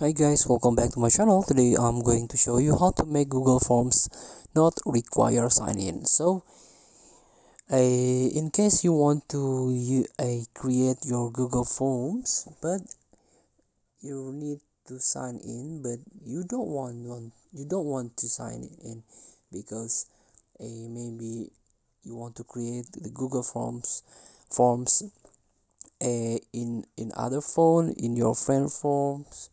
Hi guys, welcome back to my channel. Today I'm going to show you how to make Google Forms not require sign in. In case you want to create your Google Forms, but you need to sign in, but you don't want to sign in because maybe you want to create the Google Forms in other phone, in your friend forms.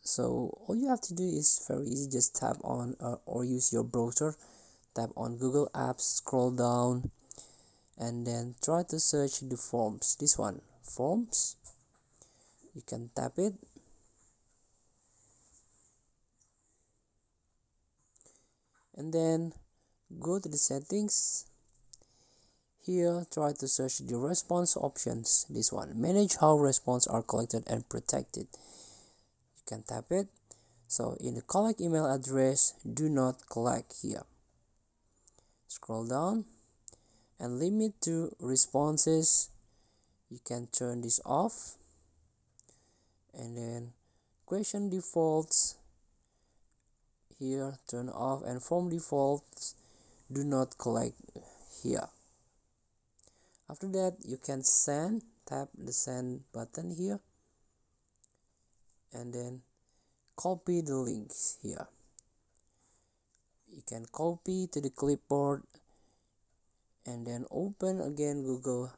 So all you have to do is very easy. Just tap on or use your browser, tap on Google Apps, scroll down, and then try to search the forms. This one, forms. You can tap it, and then go to the settings. Here, try to search the response options. This one, manage how responses are collected and protected. You can tap it. So in the collect email address, do not collect here. Scroll down and limit to responses. You can turn this off, and then question defaults here, turn off, and form defaults do not collect here. After that, you can send, tap the send button here, and then copy the links here. You can copy to the clipboard and then open again Google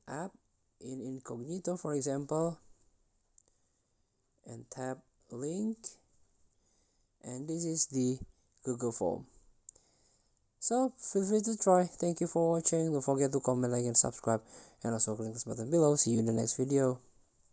app in incognito, for example, and tap link, and this is the Google form. So feel free to try. Thank you for watching. Don't forget to comment, like, and subscribe, and also click this button below. See you in the next video.